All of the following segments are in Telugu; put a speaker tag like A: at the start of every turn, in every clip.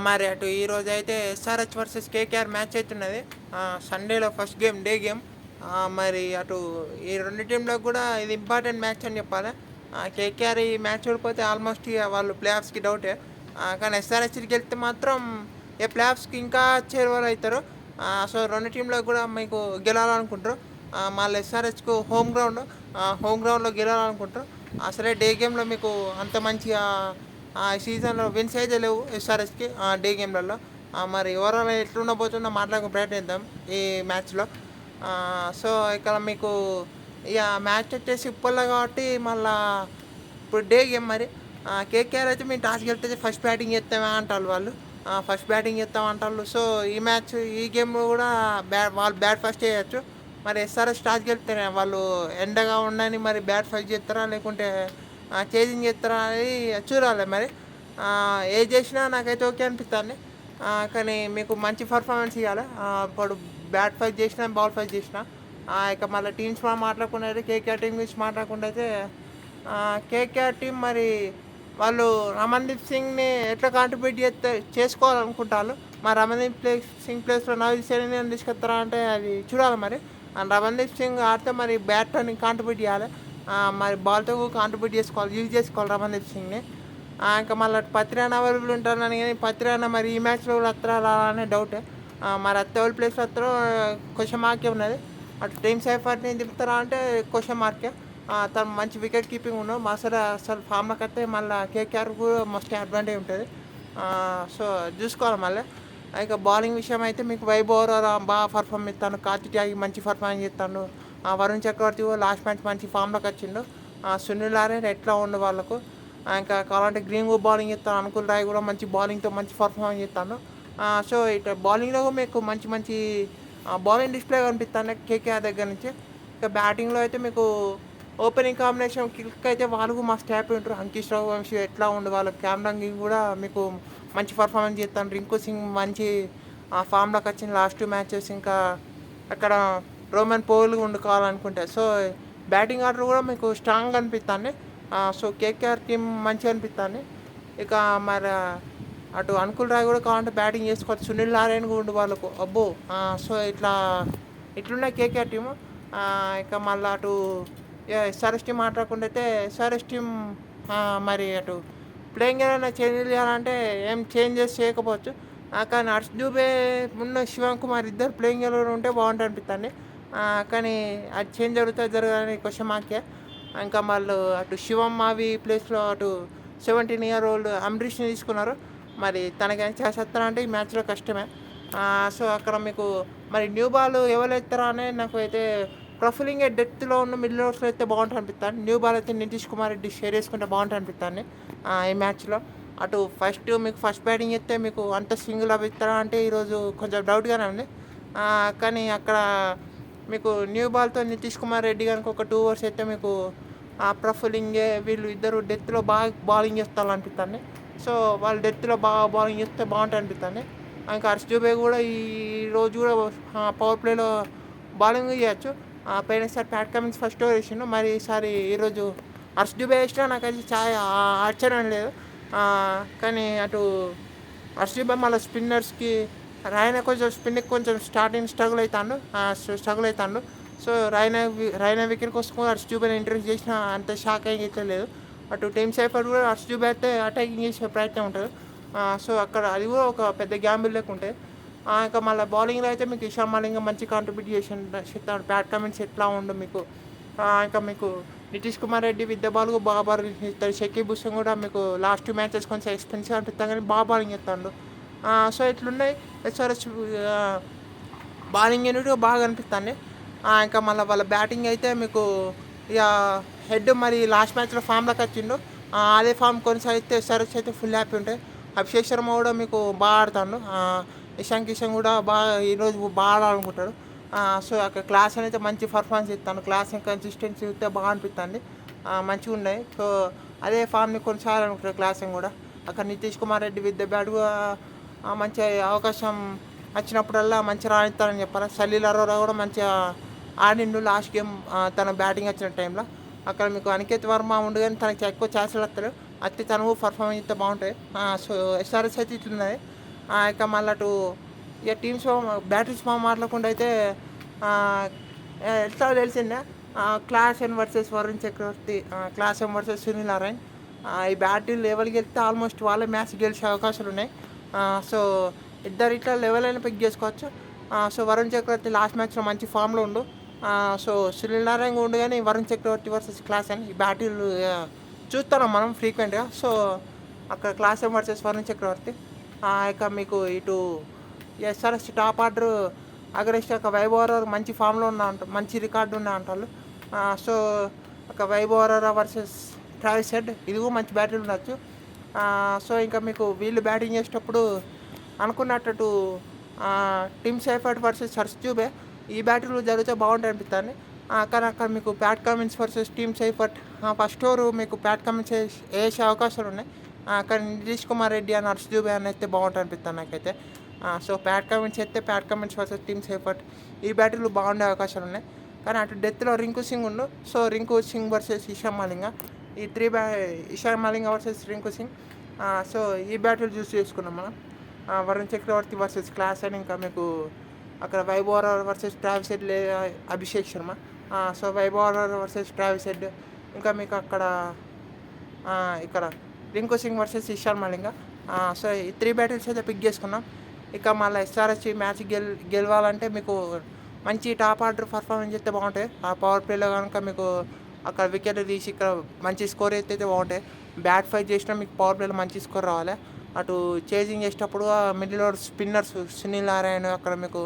A: మరి అటు ఈరోజైతే ఎస్ఆర్హెచ్ వర్సెస్ కేకేఆర్ మ్యాచ్ అయితున్నది. సండేలో ఫస్ట్ గేమ్, డే గేమ్. మరి అటు ఈ రెండు టీంలకు కూడా ఇది ఇంపార్టెంట్ మ్యాచ్ అని చెప్పాలి. కేకేఆర్ ఈ మ్యాచ్ ఓడిపోతే ఆల్మోస్ట్ ఇక వాళ్ళు ప్లే ఆఫ్స్కి డౌటే. కానీ ఎస్ఆర్హెచ్కి వెళ్తే మాత్రం ఏ ప్లే ఆఫ్స్కి ఇంకా చేరువలు అవుతారు. సో రెండు టీంలకు కూడా మీకు గెలాలనుకుంటారు. మళ్ళీ ఎస్ఆర్హెచ్కు హోమ్ గ్రౌండ్లో గెలాలనుకుంటారు. అసలే డే గేమ్లో మీకు అంత మంచిగా ఈ సీజన్లో విన్స్ అయితే లేవు ఎస్ఆర్ఎస్కి డే గేమ్లలో. మరి ఓవరాల్ ఎట్లుండబోతుందో మాట్లాడుకుని ప్రయత్నిద్దాం ఈ మ్యాచ్లో. సో ఇక్కడ మీకు ఇక మ్యాచ్ వచ్చేసి ఉప్పల్లో కాబట్టి మళ్ళా ఇప్పుడు డే గేమ్. మరి కేకేఆర్ అయితే మేము టాస్ గెలిపితే ఫస్ట్ బ్యాటింగ్ చేస్తామే అంటారు వాళ్ళు. ఫస్ట్ బ్యాటింగ్ చేస్తామంటారు. సో ఈ మ్యాచ్ ఈ గేమ్లో కూడా వాళ్ళు బ్యాట్ ఫస్ట్ చేయొచ్చు. మరి ఎస్ఆర్ఎస్ టాస్ గెలిపితే వాళ్ళు ఎండగా ఉండని మరి బ్యాట్ ఫస్ట్ చేస్తారా లేకుంటే చేజింగ్ చేస్తారా అనేది చూడాలి. మరి ఏది చేసినా నాకైతే ఓకే అనిపిస్తుంది. కానీ మీకు మంచి పర్ఫార్మెన్స్ ఇవ్వాలి. ఇప్పుడు బ్యాట్ ఫైట్ చేసినా బాల్ ఫైట్ చేసినా. ఇక మళ్ళీ టీమ్స్ మాట్లాడకుండా అయితే కేకేఆర్ టీం గురించి మాట్లాడకుండా అయితే కేకేఆర్ టీం మరి వాళ్ళు రమణ్దీప్ సింగ్ని ఎట్లా కాంట్రిబ్యూట్ చేసుకోవాలనుకుంటారు. మరి రమణ్దీప్ సింగ్ ప్లేస్లో నవీన్ సైనిని తీసుకొస్తారా అంటే అది చూడాలి. మరి రమణ్దీప్ సింగ్ ఆడితే మరి బ్యాట్తో కాంట్రిబ్యూట్ చేయాలి. మరి బాల్తో కాంట్రిబ్యూట్ యూజ్ చేసుకోవాలి రమణ్దీప్ సింగ్ని. ఇంకా మళ్ళీ పత్రియానా అవైలబుల్ ఉంటారని, కానీ పత్రియానా మరి ఈ మ్యాచ్లో కూడా వస్తారా అనే డౌటే. మరి ఎవరి ప్లేస్లో వస్తారో క్వశ్చన్ మార్కే ఉన్నది. అటు టీమ్ సైఫర్ని దింపుతారా అంటే క్వశ్చన్ మార్కే. తను మంచి వికెట్ కీపింగ్ ఉన్నాడు. అసలు ఫామ్లోకి వస్తే మళ్ళీ కేకేఆర్ కూడా మస్ట్ అడ్వాంటేజ్ ఉంటుంది. సో చూసుకోవాలి. మళ్ళీ ఇక బౌలింగ్ విషయం అయితే మీకు వైభవ్ బాగా పర్ఫార్మ్ ఇస్తాను. కార్తిక్ త్యాగి మంచి పర్ఫార్మెన్స్ చేస్తాను. వరుణ్ చక్రవర్తి లాస్ట్ మ్యాచ్ మంచి ఫామ్లోకి వచ్చిండు. సునీల్ నారాయణ ఎట్లా ఉండు వాళ్ళకు. ఇంకా కావాలంటే గ్రీన్ బౌలింగ్ ఇస్తాను. అనుకుల్ రాయ్ కూడా మంచి బౌలింగ్తో మంచి పర్ఫార్మెన్స్ చేస్తాను. సో ఇట్లా బౌలింగ్లో మీకు మంచి మంచి బౌలింగ్ డిస్ప్లే కనిపిస్తాను కేకేఆర్ దగ్గర నుంచి. ఇక బ్యాటింగ్లో అయితే మీకు ఓపెనింగ్ కాంబినేషన్ కిక్ అయితే వాళ్ళు మస్తు హ్యాపీ ఉంటారు. అంకిష్ రఘువంశీ ఎట్లా ఉండు వాళ్ళు. క్యామ్రాన్ గింగ్ కూడా మీకు మంచి పర్ఫార్మెన్స్ చేస్తాను. రింకు సింగ్ మంచి ఫామ్లోకి వచ్చిన లాస్ట్ 2 మ్యాచెస్. ఇంకా అక్కడ రోమన్ పోల్ ఉండుకోవాలనుకుంటే. సో బ్యాటింగ్ ఆర్డర్ కూడా మీకు స్ట్రాంగ్ అనిపిస్తుంది. సో కేకేఆర్ టీం మంచిగా అనిపిస్తుంది. ఇక మరి అటు అనుకుల్ రాయ్ కూడా కావాలంటే బ్యాటింగ్ చేసుకోవచ్చు. సునీల్ నారాయణ కూడా ఉండు వాళ్ళకు అబ్బో. సో ఇట్లున్నాయి కేకేఆర్ టీము. ఇక మళ్ళీ అటు ఎస్ఆర్ఎస్ టీం మాట్లాడకుండా అయితే ఎస్ఆర్ఎస్ టీం మరి అటు ప్లేయింగ్ ఏమైనా చేంజ్ చేయాలంటే ఏం చేంజెస్ చేయకపోవచ్చు. కానీ హర్ష్ దూబే ఉన్న శివన్ కుమార్ ఇద్దరు ప్లేయింగ్ ఎవరు ఉంటే బాగుంటుంది అనిపిస్తుంది. కానీ అది చేంజ్ జరగాలని క్వశ్చన్ మార్కే. ఇంకా వాళ్ళు అటు శివం మావి ప్లేస్లో అటు 17 year old అంబరీష్ని తీసుకున్నారు. మరి తనకి చేస్తారంటే ఈ మ్యాచ్లో కష్టమే. సో అక్కడ మీకు మరి న్యూ బాల్ ఎవరు ఎత్తారా అనేది నాకు అయితే ప్రొఫైలింగ్ డెప్త్లో ఉన్న మిడిల్ ఓవర్స్లో అయితే బాగుంటుంది అనిపిస్తాను. న్యూ బాల్ అయితే నితీష్ కుమార్ రెడ్డి షేర్ చేసుకుంటే బాగుంటుంది అనిపిస్తాను ఈ మ్యాచ్లో. అటు మీకు ఫస్ట్ బ్యాటింగ్ అయితే మీకు అంత సింగిల్ అవి ఇస్తారా అంటే ఈరోజు కొంచెం డౌట్గానే ఉంది. కానీ అక్కడ మీకు న్యూ బాల్తో నితీష్ కుమార్ రెడ్డి కనుక ఒక 2 overs అయితే మీకు ప్రొఫైలింగే వీళ్ళు ఇద్దరు డెత్లో బాగా బౌలింగ్ చేస్తారనిపిస్తుంది. సో వాళ్ళు డెత్లో బాగా బౌలింగ్ చేస్తే బాగుంటుంది అనిపిస్తుంది. ఇంకా హర్ష్ దూబే కూడా ఈ రోజు కూడా పవర్ ప్లేలో బౌలింగ్ చేయొచ్చు. పోయినసారి ప్యాట్ కమిన్స్ ఫస్ట్ ఓవర్ వేసిండు. మరి ఈరోజు హర్ష్ దూబే వేసినా నాకైతే చాలా ఆశ్చర్యం లేదు. కానీ అటు హర్ష్ దూబే మళ్ళీ స్పిన్నర్స్కి కొంచెం స్టార్టింగ్ స్ట్రగుల్ అవుతాడు. సో రైనా వికెట్ కోసం హర్ష్ దూబేని ఇంట్రడ్యూస్ చేసిన అంత షాక్ అయితే లేదు. అటు టీమ్ సైఫర్ కూడా హర్ష్ దూబే అయితే అటాకింగ్ చేసే ప్రయత్నం ఉంటుంది. సో అక్కడ అది కూడా ఒక పెద్ద గ్యాంబుల్ లెక్క ఉంటుంది. ఇంకా మళ్ళీ బౌలింగ్లో అయితే మీకు ఇషాన్ మలింగ మంచి కాంట్రిబ్యూట్ చేస్తాడు. బ్యాట్ కమెంట్స్ ఎట్లా ఉండు మీకు. ఇంకా మీకు నితీష్ కుమార్ రెడ్డి విద్య బాల్ బాగా బౌలింగ్ చేస్తాడు. షకీబ్ హుసేన్ కూడా మీకు లాస్ట్ 2 matches కొంచెం ఎక్స్పెన్సివ్ అనిపిస్తాను కానీ బాగా బౌలింగ్ చేస్తాడు. సో ఇట్లున్నాయి ఎస్ఆర్ఎస్ బౌలింగ్ యూనిట్ బాగా అనిపిస్తుంది. ఇంకా మళ్ళీ వాళ్ళ బ్యాటింగ్ అయితే మీకు ఇక హెడ్ మరి లాస్ట్ మ్యాచ్లో ఫామ్లోకి వచ్చిండు. అదే ఫామ్ కొనసాగితే ఎస్ఆర్ఎస్ అయితే ఫుల్ హ్యాపీ ఉంటాయి. అభిషేక్ శర్మ కూడా మీకు బాగా ఆడుతాడు. ఇషాన్ కిషన్ కూడా ఈరోజు బాగా ఆడాలనుకుంటాడు. సో అక్కడ క్లాస్ అయితే మంచి పర్ఫార్మెన్స్ ఇస్తాను. క్లాస్ కన్సిస్టెన్సీ ఇస్తే బాగా అనిపిస్తుంది. మంచిగా ఉన్నాయి. సో అదే ఫామ్ని కొనసాగాలనుకుంటారు క్లాస్ కూడా. అక్కడ Nitish Kumar Reddy with the bat మంచి అవకాశం వచ్చినప్పుడల్లా మంచిగా రాణిస్తారని చెప్పాలి. సలీల్ అరోరా కూడా మంచిగా ఆడిండు లాస్ట్ గేమ్ తన బ్యాటింగ్ వచ్చిన టైంలో. అక్కడ మీకు అనికేత్ వర్మ ఉండు కానీ తనకి ఎక్కువ ఛాన్సులు వస్తారు. అతి తనువు పర్ఫార్మెన్స్ అయితే బాగుంటాయి. సో ఎస్ఆర్ఎస్ అయితే ఇట్లున్నది. ఇక మళ్ళీ అటు ఇక టీమ్స్ బ్యాటరీస్ మాట్లాడకుండా అయితే ఎట్లా తెలిసిందే, క్లాస్ ఎన్ వర్సెస్ వరుణ్ చక్రవర్తి, క్లాస్ ఎం వర్సెస్ సునీల్ నారాయణ్. ఈ బ్యాటిల్ లెవెల్ గెలిస్తే ఆల్మోస్ట్ వాళ్ళే మ్యాచ్ గెలిచే అవకాశాలు ఉన్నాయి. సో ఇద్దరు ఇట్లా లెవెల్ అయినా పిక్ చేసుకోవచ్చు. సో వరుణ్ చక్రవర్తి లాస్ట్ మ్యాచ్లో మంచి ఫామ్లో ఉండు. సో సునీల్ నారాయణ ఉండు, కానీ వరుణ్ చక్రవర్తి వర్సెస్ క్లాస్ అని ఈ బ్యాటిల్ చూస్తున్నాం మనం ఫ్రీక్వెంట్గా. సో అక్కడ క్లాస్ ఎం వర్సెస్ వరుణ్ చక్రవర్తి. ఇక మీకు ఇటు ఎస్ఆర్ఎస్ టాప్ ఆర్డర్ అగరెస్ట్ ఒక వైభవర్ మంచి ఫామ్లో ఉన్న మంచి రికార్డు ఉన్న అంటారు. సో ఒక వైభవర్ వర్సెస్ ట్రావిస్ హెడ్, ఇది కూడా మంచి బ్యాటిల్ ఉండొచ్చు. సో ఇంకా మీకు వీళ్ళు బ్యాటింగ్ చేసేటప్పుడు అనుకున్నట్టు టీమ్ సైఫర్ట్ వర్సెస్ హర్ష్ జూబే, ఈ బ్యాటిల్ జరిగితే బాగుంటాయి అనిపిస్తుంది. కానీ అక్కడ మీకు Pat Cummins versus team సైఫర్ట్, first over మీకు ప్యాట్ కమిన్స్ వేసే అవకాశాలు ఉన్నాయి. కానీ నితీష్ కుమార్ రెడ్డి అని హర్ష్ జూబే అని అయితే బాగుంటుంది అనిపిస్తుంది నాకైతే. సో ప్యాట్ కమిన్స్ అయితే ప్యాట్ కమిన్స్ వర్సెస్ టీమ్ సైఫర్ట్, ఈ బ్యాటిల్ బాగుండే అవకాశాలు ఉన్నాయి. కానీ అటు డెత్లో రింకు సింగ్ ఉండు. సో రింకు సింగ్ వర్సెస్ ఇషాన్ మలింగా, ఈ ఇషాన్ మలింగా వర్సెస్ రింకు సింగ్. సో ఈ బ్యాటిల్ చూస్ చేసుకున్నాం మనం. వరుణ్ చక్రవర్తి వర్సెస్ క్లాస్ అని, ఇంకా మీకు అక్కడ వైభవర్ వర్సెస్ ట్రావిస్ హెడ్ లేదా Abhishek Sharma. So Vaibhav versus Travis Head, ఇంకా మీకు అక్కడ ఇక్కడ రింకు సింగ్ వర్సెస్ ఇషాన్ మలింగా. సో ఈ 3 బ్యాటిల్స్ అయితే పిక్ చేసుకున్నాం. ఇక మళ్ళీ ఎస్ఆర్ఎస్ మ్యాచ్ గెలవాలంటే మీకు మంచి టాప్ ఆర్డర్ పర్ఫార్మెన్స్ అయితే బాగుంటాయి. ఆ పవర్ ప్లేలో కనుక మీకు అక్కడ వికెట్లు తీసి ఇక్కడ మంచి స్కోర్ అయితే బాగుంటాయి. బ్యాట్ ఫైట్ చేసినా మీకు పవర్ ప్లేలో మంచి స్కోర్ రావాలి. అటు చేజింగ్ చేసేటప్పుడు middle over spinners Sunil Narayana, అక్కడ మీకు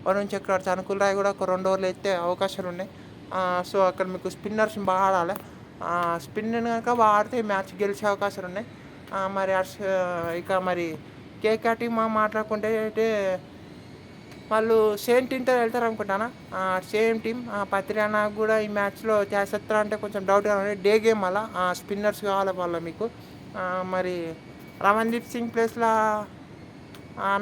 A: వరుణ్ చక్రవర్తి, అనుకూల్ రాయ్ కూడా ఒక 2 ఓవర్లు అయితే అవకాశాలు ఉన్నాయి. సో అక్కడ మీకు స్పిన్నర్స్ బాగా ఆడాలి. స్పిన్ కనుక బాగా ఆడితే మ్యాచ్ గెలిచే అవకాశాలు ఉన్నాయి. మరి ఇక మరి కేకేఆర్ టీమ్ మాట్లాడుకుంటే అయితే వాళ్ళు సేమ్ టీంతో వెళ్తారు అనుకుంటాను. సేమ్ టీం పత్రియానా కూడా ఈ మ్యాచ్లో చేస్తారా అంటే కొంచెం డౌట్గా ఉంది. డే గేమ్ వల్ల స్పిన్నర్స్ కావాలి వాళ్ళ మీకు. మరి రమణ్దీప్ సింగ్ ప్లేస్లో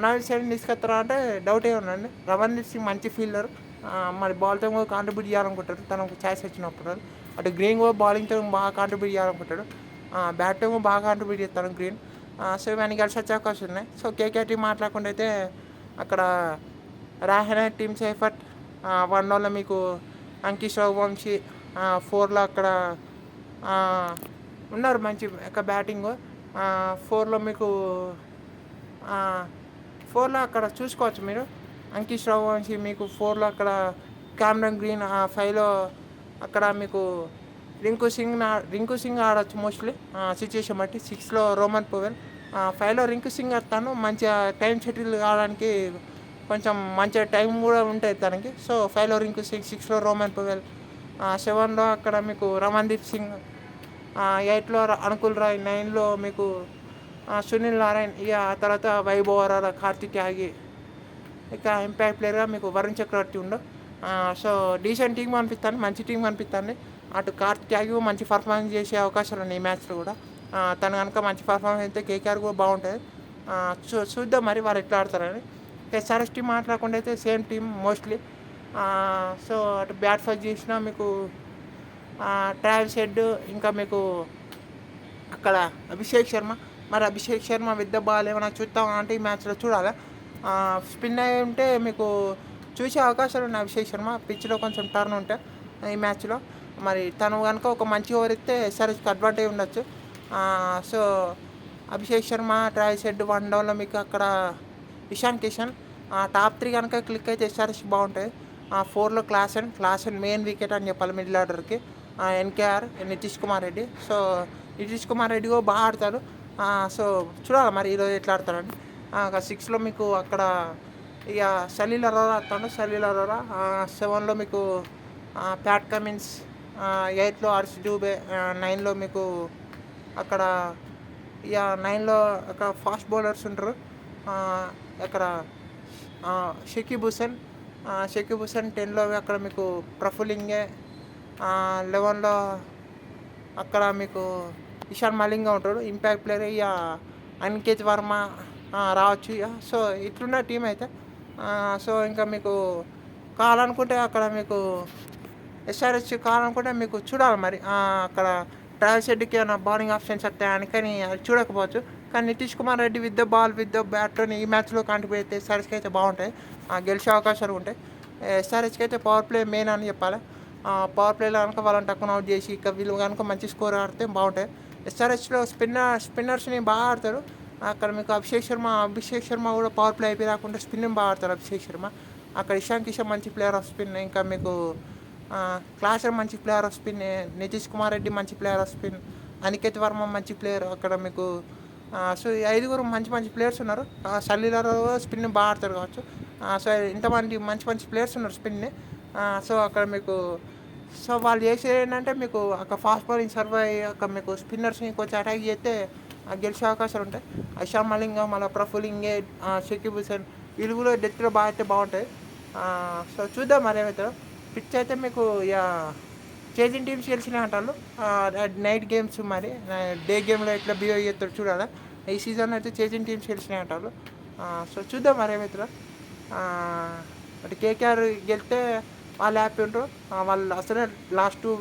A: నవీన్ సైన్ తీసుకొస్తారా అంటే డౌటే ఉందండి. రమణ్దీప్ సింగ్ మంచి ఫీల్డర్, మరి బాల్తో కూడా కాంట్రిబ్యూట్ చేయాలనుకుంటాడు తనకు ఛాయిస్ వచ్చినప్పుడు. అటు గ్రీన్ కూడా బౌలింగ్తో బాగా కాంట్రిబ్యూట్ చేయాలనుకుంటాడు, బ్యాట్తో కూడా బాగా కాంట్రిబ్యూట్ చేస్తాను గ్రీన్. సో ఇవన్నీ కలిసి వచ్చే అవకాశం ఉన్నాయి. సో కేకేఆర్ టీం మాట్లాడుకుంటే అయితే అక్కడ రాహెనే టీమ్ సైఫర్ట్, 1 ఓవర్లో మీకు అంకిష్ రఘువంశీ, 4లో అక్కడ ఉన్నారు మంచి ఒక బ్యాటింగ్. 4లో మీకు 4లో అక్కడ చూసుకోవచ్చు మీరు అంకిష్ రఘువంశీ, మీకు 4లో అక్కడ క్యామరన్ గ్రీన్, 5లో అక్కడ మీకు రింకు సింగ్ ఆడవచ్చు మోస్ట్లీ సిచ్యువేషన్ బట్టి. 6లో రోమన్ పవెల్, 5లో రింకు సింగ్ ఆడతాను. మంచిగా టైం షెడ్యూల్ కావడానికి కొంచెం మంచిగా టైం కూడా ఉంటుంది తనకి. సో 5లో రింకు సింగ్, 6లో రోమన్ పవెల్, 7లో అక్కడ మీకు రమణ్దీప్ సింగ్, 8లో అనుకూల్ రాయ్, 9లో మీకు సునీల్ నారాయణ్, ఇక ఆ తర్వాత వైభవర్ కార్తిక్ యాగి, ఇక ఇంపాక్ట్ ప్లేయర్గా మీకు వరుణ్ చక్రవర్తి ఉండు. సో డీసెంట్ టీం అనిపిస్తుంది, మంచి టీం అనిపిస్తుంది. అటు కార్తిక్ యాగి మంచి పర్ఫార్మెన్స్ చేసే అవకాశాలు ఉన్నాయి ఈ మ్యాచ్లో కూడా. తను కనుక మంచి పర్ఫార్మెన్స్ అయితే కేకేఆర్ కూడా బాగుంటుంది. చూద్దాం మరి వాళ్ళు ఎట్లా ఆడతారని. ఎస్ఆర్ఎస్ టీం మాట్లాడకుండా అయితే సేమ్ టీం మోస్ట్లీ. సో అటు బ్యాట్ ఫస్ట్ చేసినా మీకు ట్రావిస్ హెడ్, ఇంకా మీకు అక్కడ అభిషేక్ శర్మ. మరి Abhishek Sharma with the ball ఏమైనా చూద్దాం అంటే ఈ మ్యాచ్లో చూడాలి. స్పిన్ అయి ఉంటే మీకు చూసే అవకాశాలు ఉన్నాయి అభిషేక్ శర్మ. పిచ్లో కొంచెం టర్న్ ఉంటే ఈ మ్యాచ్లో మరి తను కనుక ఒక మంచి ఓవర్ ఇస్తే ఎస్ఆర్ఎస్కి అడ్వాంటేజ్ ఉండొచ్చు. So Abhishek Sharma, Travis head, 1 డౌన్లో మీకు అక్కడ ఇషాన్ కిషన్, టాప్ 3 కనుక క్లిక్ అయితే ఎస్ఆర్ఎస్ బాగుంటుంది. 4లో క్లాసన్ మెయిన్ వికెట్ అని చెప్పాలి మిడిల్ ఆర్డర్కి. ఎన్కేఆర్ నితీష్ కుమార్ రెడ్డి. సో నితీష్ కుమార్ రెడ్డి కూడా బాగా ఆడతాడు. సో చూడాలి మరి ఈరోజు ఎట్లా ఆడతాడని. 6లో మీకు అక్కడ ఇక సలీల్ అరోరా ఆడతాడు. 7లో మీకు ప్యాట్ కమిన్స్, 8లో హర్ష్ జూబే, 9లో మీకు అక్కడ ఇక 9లో అక్కడ ఫాస్ట్ బౌలర్స్ ఉంటారు. అక్కడ షకీబ్ హుసేన్, 10లో అక్కడ మీకు ప్రఫులింగే, 11లో అక్కడ మీకు ఇషాన్ మలింగా ఉంటాడు ఇంపాక్ట్ ప్లేయర్. ఇక అనికేత్ వర్మ రావచ్చు ఇక. సో ఇట్లున్న టీం అయితే. సో ఇంకా మీకు కావాలనుకుంటే అక్కడ మీకు ఎస్ఆర్ఎస్ కావాలనుకుంటే మీకు చూడాలి మరి అక్కడ ట్రావిస్ హెడ్కి ఏమైనా బౌలింగ్ ఆప్షన్స్ వస్తాయని, కానీ అది చూడకపోవచ్చు. కానీ Nitish Kumar Reddy with the ball with the బ్యాట్‌తోని ఈ మ్యాచ్‌లో కాంట్రిబ్యూట్ అయితే ఎస్ఆర్హెచ్‌కి అయితే బాగుంటాయి. గెలిచే అవకాశాలు ఉంటాయి. ఎస్ఆర్హెచ్‌కి అయితే పవర్ ప్లే మెయిన్ అని చెప్పాలి. పవర్ ప్లేలో కనుక వాళ్ళని టక్కున అవుట్ చేసి ఇక వీళ్ళు కనుక మంచి స్కోర్ ఆడితే బాగుంటాయి. ఎస్ఆర్హెచ్‌లో స్పిన్నర్స్‌ని బాగా ఆడతారు. అక్కడ మీకు అభిషేక్ శర్మ కూడా పవర్ ప్లే అయిపోయి రాకుండా స్పిన్నింగ్ బాగా ఆడతారు అభిషేక్ శర్మ. అక్కడ ఇషాన్ కిషన్ మంచి ప్లేయర్ ఆఫ్ స్పిన్. ఇంకా మీకు క్లాసర్ మంచి player off spin. Nitish Kumar Reddy మంచి player off spin. Aniket Varma మంచి ప్లేయర్. అక్కడ మీకు సో ఈ 5 మంచి ప్లేయర్స్ ఉన్నారు. సల్లీలారో స్పిన్ బాగా ఆడతారు కావచ్చు. సో ఇంతమంది మంచి ప్లేయర్స్ ఉన్నారు స్పిన్ని. సో అక్కడ మీకు సో వాళ్ళు చేసేది ఏంటంటే మీకు అక్కడ ఫాస్ట్ బౌలింగ్ సర్వ్ అయ్యి అక్కడ మీకు స్పిన్నర్స్ని కొంచెం అటాక్ చేస్తే గెలిచే అవకాశాలు ఉంటాయి. ఇషాన్ మలింగ, మళ్ళీ ప్రఫుల్ ఇంగేడ్, షకీబ్ హుసేన్ వీళ్ళు కూడా డెత్లో బాగా అయితే బాగుంటాయి. సో చూద్దాం మరి ఏమవుతారో. పిచ్ అయితే మీకు ఇక చేజింగ్ టీమ్స్ గెలిచినాయి అంటారు. నైట్ గేమ్స్ మరి డే గేమ్లో ఎట్లా బిహేవ్ చేస్తారో చూడాలి. ఈ సీజన్ అయితే చేజింగ్ టీమ్స్ గెలిచినాయి అంటారు. సో చూద్దాం మరి ఏమవుతారో. అంటే కేకేఆర్ గెలిస్తే వాళ్ళు హ్యాపీ ఉంటారు. వాళ్ళు అసలే లాస్ట్ 2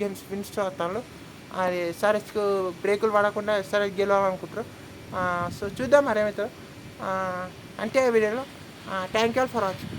A: గేమ్స్ విన్స్తో వస్తారు. అది ఎస్ఆర్హెచ్కు బ్రేకులు పడకుండా ఎస్ఆర్హెచ్ గెలవాలనుకుంటారు. సో చూద్దాం మరి ఏమవుతారో. అంటే వీడియోలో thank you all for watching.